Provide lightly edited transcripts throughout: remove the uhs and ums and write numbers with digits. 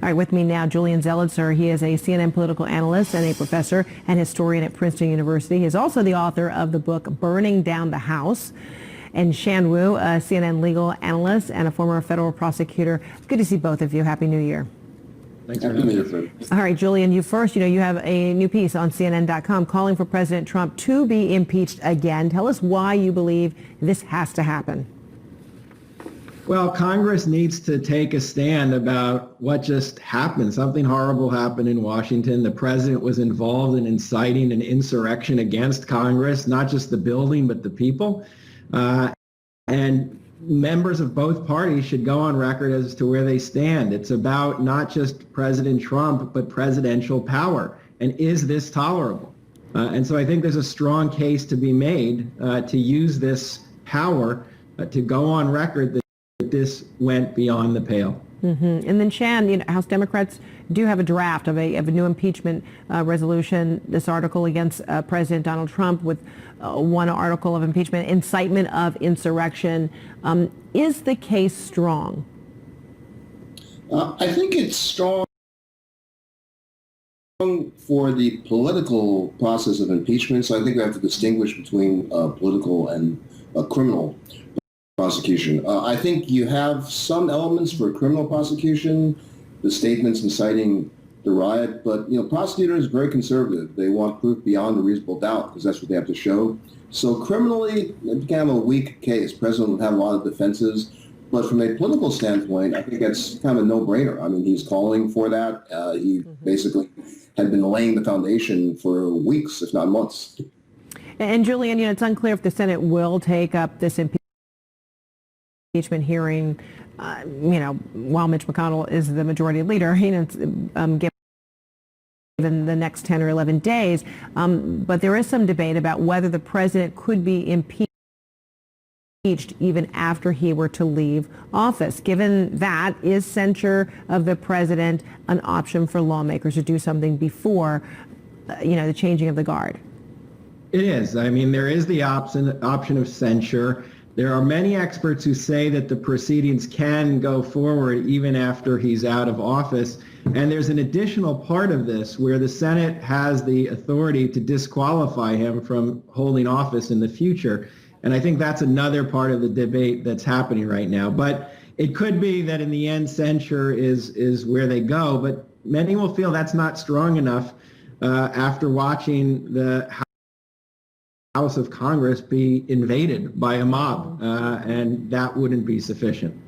All right, with me now, Julian Zelizer. He is a CNN political analyst and a professor and historian at Princeton University. He is also the author of the book Burning Down the House. And Shan, a CNN legal analyst and a former federal prosecutor. Good to see both of you. Happy New Year. Thanks for having me. All right, Julian, you first. You have a new piece on CNN.com calling for President Trump to be impeached again. Tell us why you believe this has to happen. Well, Congress needs to take a stand about what just happened. Something horrible happened in Washington. The president was involved in inciting an insurrection against Congress, not just the building, but the people. And members of both parties should go on record as to where they stand. It's about not just President Trump, but presidential power. And is this tolerable? And so I think there's a strong case to be made to use this power to go on record that this went beyond the pale. Mm-hmm. And then Shan, House Democrats do have a draft of a new impeachment resolution, this article against President Donald Trump with one article of impeachment, incitement of insurrection. Is the case strong? I think it's strong for the political process of impeachment. So I think we have to distinguish between political and criminal prosecution. I think you have some elements for criminal prosecution, the statements inciting the riot, but prosecutors are very conservative. They want proof beyond a reasonable doubt because that's what they have to show. So criminally, it became a weak case. President would have a lot of defenses, but from a political standpoint, I think that's kind of a no-brainer. I mean, he's calling for that. He basically had been laying the foundation for weeks, if not months. And Julian, it's unclear if the Senate will take up this impeachment hearing, while Mitch McConnell is the majority leader, given the next 10 or 11 days. But there is some debate about whether the president could be impeached even after he were to leave office. Given that, is censure of the president an option for lawmakers to do something before, the changing of the guard? It is. I mean, there is the option of censure. There are many experts who say that the proceedings can go forward even after he's out of office. And there's an additional part of this where the Senate has the authority to disqualify him from holding office in the future. And I think that's another part of the debate that's happening right now. But it could be that in the end, censure is where they go. But many will feel that's not strong enough after watching the House of Congress be invaded by a mob, and that wouldn't be sufficient.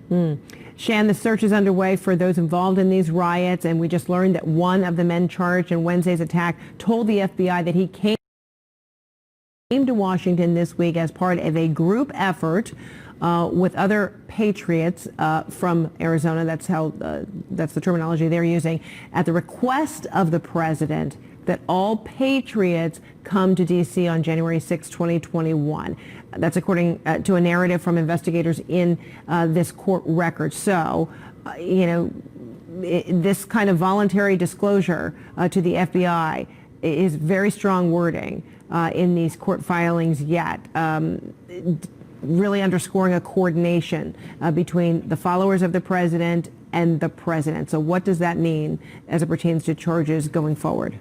Shan, the search is underway for those involved in these riots, and we just learned that one of the men charged in Wednesday's attack told the FBI that he came to Washington this week as part of a group effort with other patriots from Arizona. That's the terminology they're using, at the request of the president, that all patriots come to D.C. on January 6, 2021. That's according to a narrative from investigators in this court record. So, this kind of voluntary disclosure to the FBI is very strong wording in these court filings yet, really underscoring a coordination between the followers of the president and the president. So what does that mean as it pertains to charges going forward?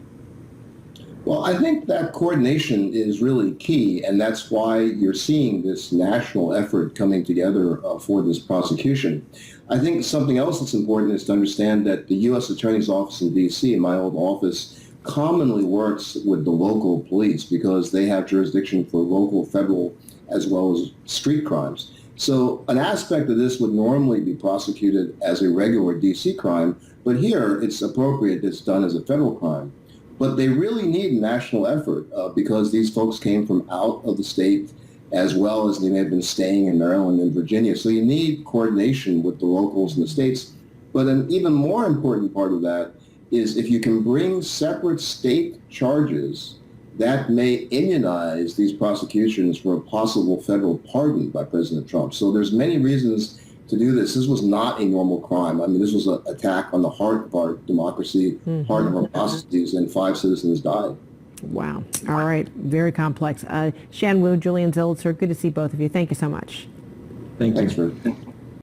Well, I think that coordination is really key, and that's why you're seeing this national effort coming together for this prosecution. I think something else that's important is to understand that the U.S. Attorney's Office in D.C., in my old office, commonly works with the local police because they have jurisdiction for local, federal, as well as street crimes. So an aspect of this would normally be prosecuted as a regular D.C. crime, but here it's appropriate it's done as a federal crime. But they really need a national effort because these folks came from out of the state as well as they may have been staying in Maryland and Virginia. So you need coordination with the locals in the states. But an even more important part of that is if you can bring separate state charges, that may immunize these prosecutions for a possible federal pardon by President Trump. So there's many reasons to do this. This was not a normal crime. I mean, this was an attack on the heart of our democracy, heart of our processes, and 5 citizens died. Wow. All right. Very complex. Shan, Julian Zelizer, good to see both of you. Thank you so much. Thank you. Thanks, Ruth.